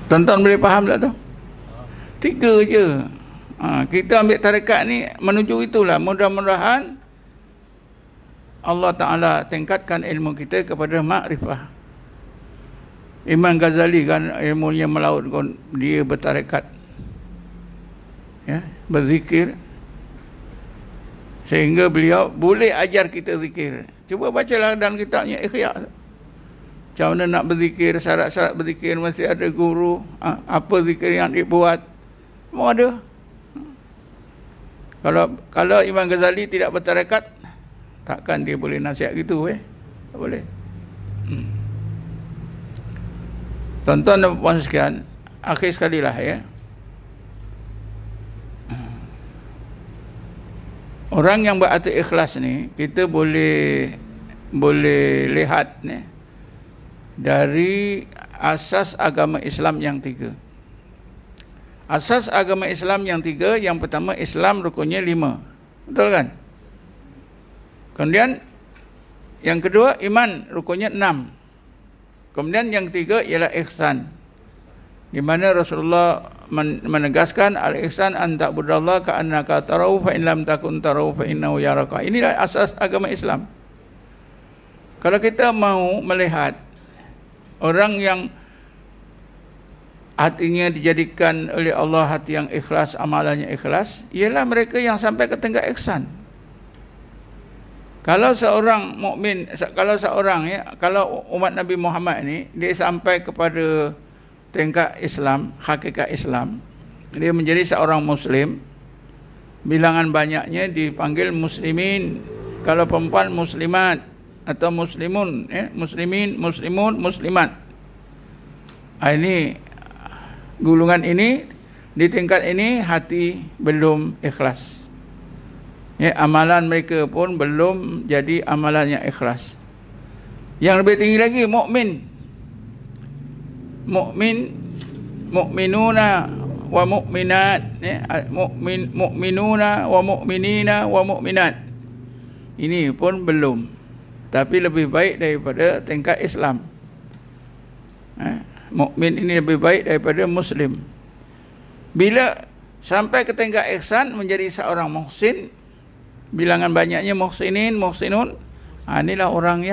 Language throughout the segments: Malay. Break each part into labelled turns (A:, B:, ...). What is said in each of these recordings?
A: Tuan-tuan boleh faham tak tu? 3 je. Kita ambil tarekat ni menuju itulah. Mudah-mudahan Allah Ta'ala tingkatkan ilmu kita kepada makrifah. Imam Ghazali kan ilmunya melaut, dia bertarekat, ya, berzikir, sehingga beliau boleh ajar kita zikir. Cuba bacalah dalam kitabnya Ikhya. Macam mana nak berzikir, syarat-syarat berzikir, mesti ada guru, apa zikir yang dibuat, semua ada. Kalau Imam Ghazali tidak bertarekat, takkan dia boleh nasihat gitu, tak boleh. Tuan-tuan dan puan sekalian, akhir sekali lah, ya. Orang yang berarti ikhlas ni, kita boleh lihat ni dari asas agama Islam yang 3. Asas agama Islam yang 3, yang pertama Islam rukunnya 5. Betul kan? Kemudian yang kedua iman rukunnya 6. Kemudian yang 3 ialah ihsan. Di mana Rasulullah menegaskan al-ihsan an ta'budallaha ka'annaka tarahu fa in lam takun tarahu fa innahu yaraka. Inilah asas agama Islam. Kalau kita mau melihat orang yang hatinya dijadikan oleh Allah hati yang ikhlas, amalannya ikhlas, ialah mereka yang sampai ke tingkat ihsan. Kalau seorang mukmin, kalau umat Nabi Muhammad ni dia sampai kepada tingkat Islam, hakikat Islam, dia menjadi seorang muslim, bilangan banyaknya dipanggil muslimin. Kalau perempuan muslimat atau muslimun, muslimin, muslimun, muslimat. Ini gulungan ini, di tingkat ini hati belum ikhlas. Amalan mereka pun belum jadi amalan yang ikhlas. Yang lebih tinggi lagi mukmin. Mukminuna wa mukminat, mukminuna wa mukminina wa mukminat. Ini pun belum. Tapi lebih baik daripada tingkat Islam. Mukmin ini lebih baik daripada muslim. Bila sampai ke tingkat ihsan menjadi seorang muhsin, bilangan banyaknya muhsinin, muhsinun, inilah orang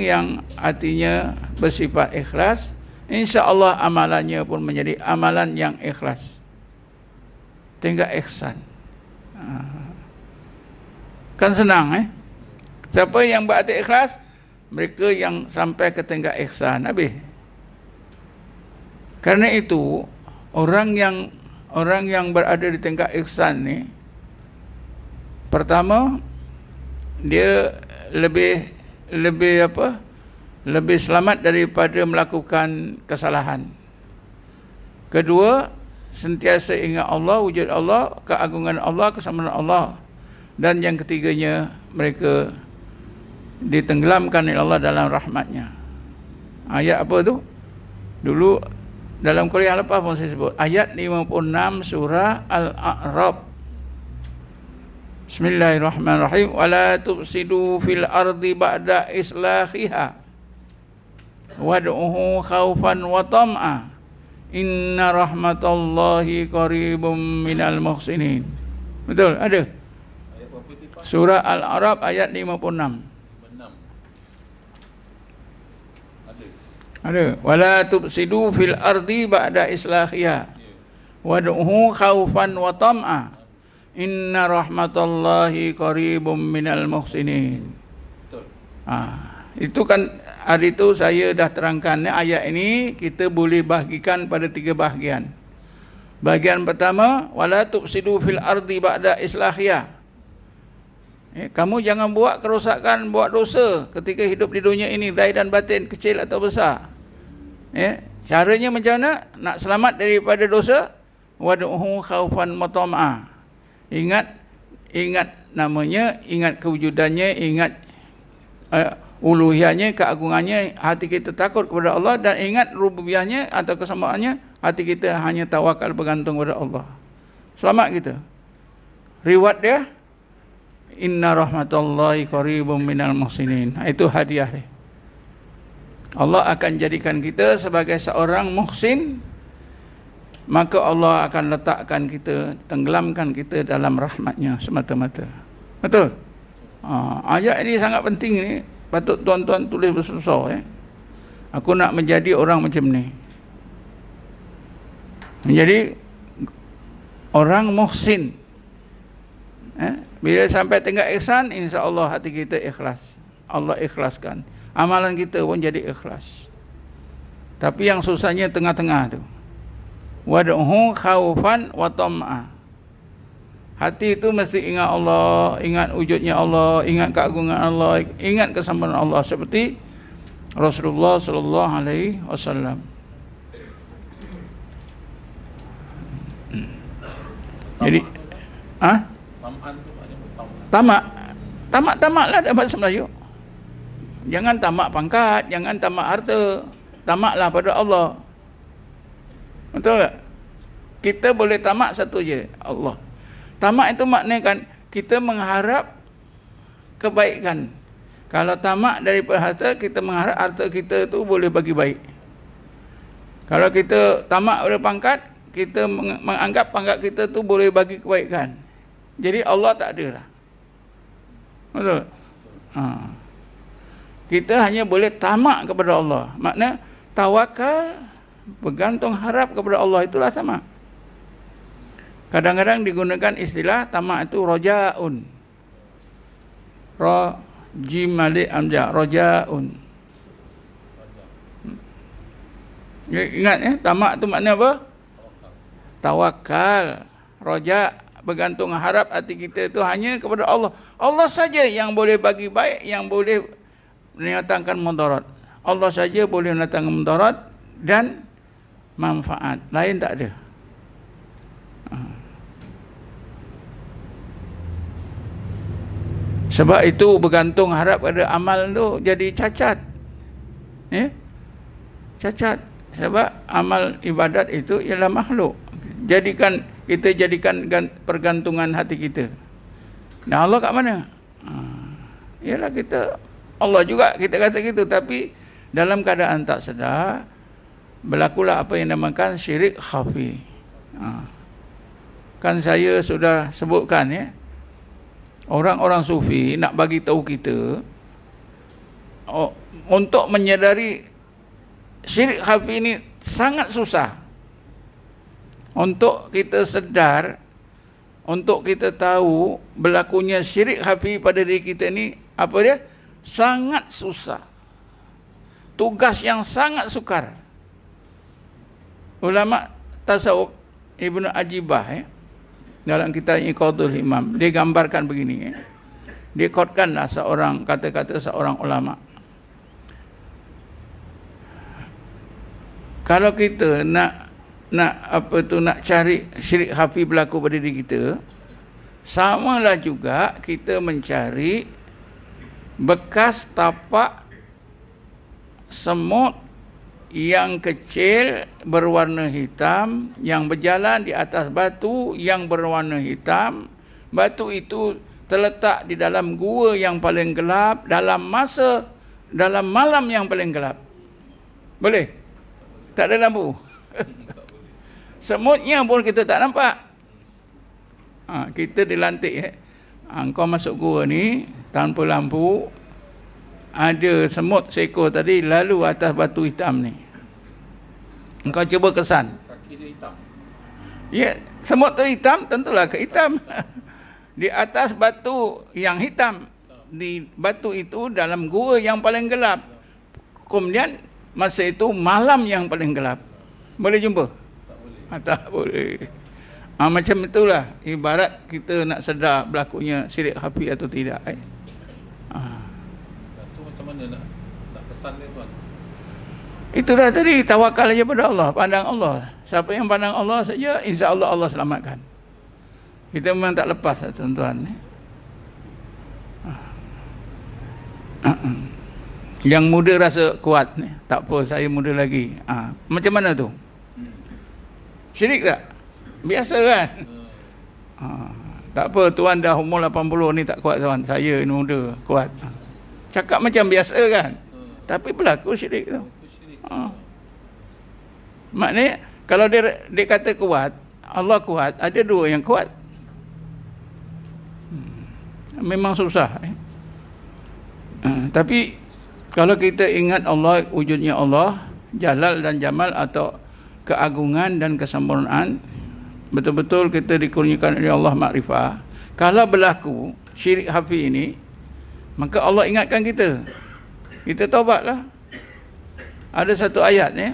A: yang artinya bersifat ikhlas. InsyaAllah amalannya pun menjadi amalan yang ikhlas. Tingkat ihsan. Kan senang, Siapa yang berarti ikhlas? Mereka yang sampai ke tingkat ihsan. Habis. Karena itu orang yang berada di tingkat ihsan ni, pertama dia lebih selamat daripada melakukan kesalahan. Kedua, sentiasa ingat Allah, wujud Allah, keagungan Allah, kesamaan Allah. Dan yang ketiganya, mereka ditenggelamkan oleh Allah dalam rahmatnya. Ayat apa tu? Dulu dalam kuliah lepas pun saya sebut. Ayat 56 surah Al-A'raf. Bismillahirrahmanirrahim. Wala tufsidu fil ardi ba'da islahiha wad'uhu khaufan wa tam'a inna rahmatallahi qaribum minal muhsinin. Betul? Ada? Surah Al-A'raf ayat 56. Ada. Wala tufsidu fil ardi ba'da islahiha wad'uhu khaufan wa tam'a inna rahmatallahi qaribum minal muhsinin. Itu kan hari itu saya dah terangkan ayat ini kita boleh bahagikan pada 3 bahagian. Bahagian pertama, wala tufsidu fil ardi ba'da islahiha. Kamu jangan buat kerosakan, buat dosa ketika hidup di dunia ini, zahir dan batin, kecil atau besar. Caranya macam mana nak selamat daripada dosa? Wad'uhu khaufan wa tam'a. Ingat namanya, ingat kewujudannya, ingat uluhiyahnya, keagungannya, hati kita takut kepada Allah, dan ingat rububiyahnya atau kesamaannya, hati kita hanya tawakal bergantung kepada Allah. Selamat kita. Reward dia, inna rahmatallahi qaribum minal muhsinin. Itu hadiah dia. Allah akan jadikan kita sebagai seorang muhsin, maka Allah akan letakkan kita, tenggelamkan kita dalam rahmatnya semata-mata. Betul? Ayat ini sangat penting ni. Patut tuan-tuan tulis besar. Aku nak menjadi orang macam ni. Menjadi orang muhsin. Bila sampai tingkat ihsan, insya-Allah hati kita ikhlas. Allah ikhlaskan. Amalan kita pun jadi ikhlas. Tapi yang susahnya tengah-tengah tu. Wad'uhu khaufan wa tam'a. Hati itu mesti ingat Allah, ingat wujudnya Allah, ingat keagungan Allah, ingat kesempurnaan Allah, seperti Rasulullah sallallahu alaihi wasallam. Jadi tamak-tamaklah dalam bahasa Melayu. Jangan tamak pangkat, jangan tamak harta. Tamaklah pada Allah. Betul tak? Kita boleh tamak satu je, Allah. Tamak itu maknanya kan kita mengharap kebaikan. Kalau tamak daripada harta, kita mengharap harta kita tu boleh bagi baik. Kalau kita tamak pada pangkat, kita menganggap pangkat kita tu boleh bagi kebaikan. Jadi Allah tak ada lah. Betul? Kita hanya boleh tamak kepada Allah. Makna tawakal, bergantung harap kepada Allah, itulah tamak. Kadang-kadang digunakan istilah tamak itu rojaun. Jim malik amja, rojaun. Ingat ya, tamak itu makna apa? Tawakal, roja, bergantung harap hati kita itu hanya kepada Allah. Allah saja yang boleh bagi baik, yang boleh mendatangkan mudarat. Allah saja boleh mendatangkan mudarat dan manfaat. Lain tak ada. Sebab itu bergantung harap pada amal tu jadi cacat. Cacat. Sebab amal ibadat itu ialah makhluk. Kita jadikan pergantungan hati kita. Dan Allah kat mana? Ialah kita, Allah juga kita kata gitu, tapi dalam keadaan tak sedar berlakulah apa yang dinamakan syirik khafi. Kan saya sudah sebutkan ya, orang-orang sufi nak bagi tahu kita untuk menyedari syirik khafi ini sangat susah. Untuk kita sedar, untuk kita tahu berlakunya syirik khafi pada diri kita ni, apa dia? Sangat susah. Tugas yang sangat sukar. Ulama tasawuf Ibnu Ajibah dalam kitab Iqadul Imam, dia gambarkan begini. Dia kotkanlah kata-kata seorang ulama. Kalau kita nak cari syirik khafi berlaku pada diri kita, samalah juga kita mencari bekas tapak semut yang kecil berwarna hitam yang berjalan di atas batu yang berwarna hitam. Batu itu terletak di dalam gua yang paling gelap dalam malam yang paling gelap. Boleh? Tak ada lampu. Semutnya pun kita tak nampak. Kita dilantik. Kau masuk gua ni tanpa lampu, ada semut seekor tadi lalu atas batu hitam ni. Engkau cuba kesan. Kaki dia hitam. Ya, semut tu hitam, tentulah hitam. Di atas batu yang hitam. Di batu itu dalam gua yang paling gelap. Kemudian masa itu malam yang paling gelap. Boleh jumpa? Tak boleh. Macam itulah ibarat kita nak sedar berlakunya syirik khafi atau tidak.
B: Itu macam mana nak kesan dia tuan?
A: Itulah tadi, tawakal aja pada Allah, pandang Allah. Siapa yang pandang Allah saja, insya-Allah Allah selamatkan. Kita memang tak lepas tuan-tuan. Yang muda rasa kuat ni, tak apa saya muda lagi. Macam mana tu? Syirik tak? Biasa kan? Tak apa, tuan dah umur 80 ni tak kuat tuan. Saya ni muda, kuat. Cakap macam biasa kan? tapi berlaku syirik tu.
B: Itu syirik.
A: Maknanya kalau dia kata kuat, Allah kuat, ada dua yang kuat. Memang susah. Tapi kalau kita ingat Allah, wujudnya Allah, Jalal dan Jamal atau keagungan dan kesempurnaan, betul-betul kita dikurniakan oleh Allah makrifah. Kalau berlaku syirik hafi ini, maka Allah ingatkan kita. Kita taubatlah. Ada satu ayat ni,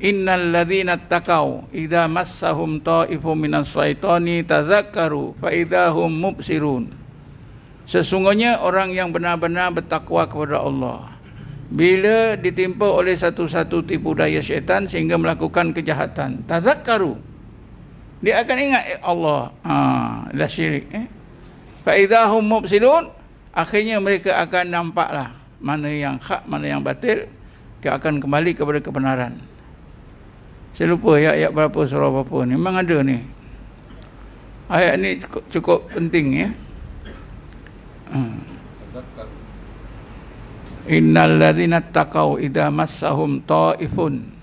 A: innal ladzina taqau idza massahum ta'ifun minas syaitani tadzakkaru fa idzahum mubsirun. Sesungguhnya orang yang benar-benar bertakwa kepada Allah, bila ditimpa oleh satu-satu tipu daya syaitan sehingga melakukan kejahatan, tadzakkaru, dia akan ingat Allah. Dah syirik. Fa idzahum mubsirun, akhirnya mereka akan nampaklah mana yang hak, mana yang batil, dia akan kembali kepada kebenaran. Saya lupa ayat berapa, surah berapa ni. Memang ada ni. Ayat ni cukup penting ya.
B: Tazakkaru.
A: Innal ladzina taqau idza massahum ta'ifun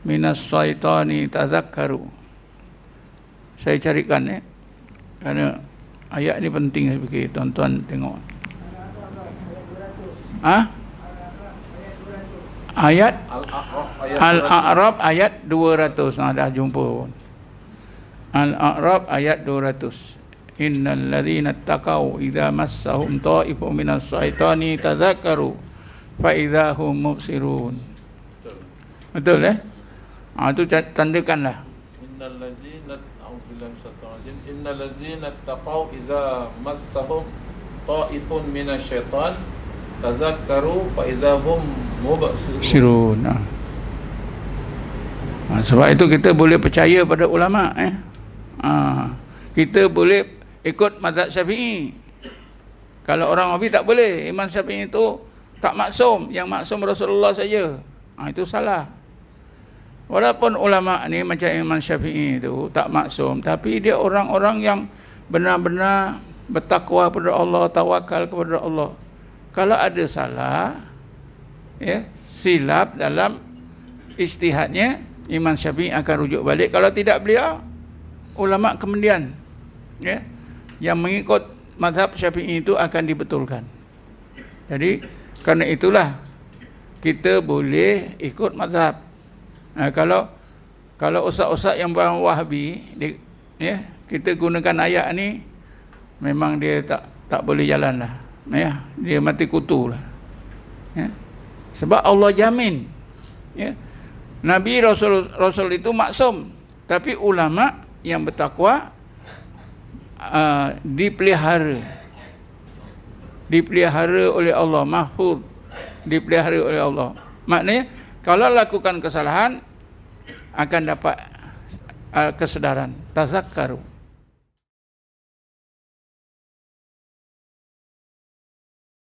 A: minas syaitani tadzakkaru. Saya carikan ya. Kerana ayat ni penting saya fikir tuan-tuan tengok. Ayat Al-A'raf ayat 200. Dah jumpa pun. Al-A'raf ayat 200. Innal ladzina taqau idza massahum ta'ifun minas syaitani tadzakkaru fa idzahum mubsirun. Betul itu tandakanlah.
B: Innal ladzina a'udzubillahi minasyaitonir rajim. Innal ladzina taqau idza massahum ta'ifun minasyaitan tazakkaru fa idzahum mubsirun.
A: Sebab itu kita boleh percaya pada ulama kita boleh ikut mazhab Syafi'i. Kalau orang Wahabi tak boleh. Imam Syafi'i itu tak maksum, yang maksum Rasulullah saja. Itu salah. Walaupun ulama ni macam Imam Syafi'i itu tak maksum, tapi dia orang-orang yang benar-benar bertakwa kepada Allah, tawakal kepada Allah. Kalau ada salah, silap dalam ijtihadnya, Imam Syafi'i akan rujuk balik. Kalau tidak, beliau ulama kemudian yang mengikut mazhab Syafi'i itu akan dibetulkan. Jadi kerana itulah kita boleh ikut mazhab. Kalau ustaz-ustaz yang bukan Wahabi, kita gunakan ayat ni, memang dia tak boleh jalan lah. Dia mati kutu lah. Sebab Allah jamin. Nabi Rasul itu maksum, tapi ulama yang bertakwa dipelihara oleh Allah, mahfuz, dipelihara oleh Allah. Maknanya kalau lakukan kesalahan akan dapat kesedaran, tazakkaru.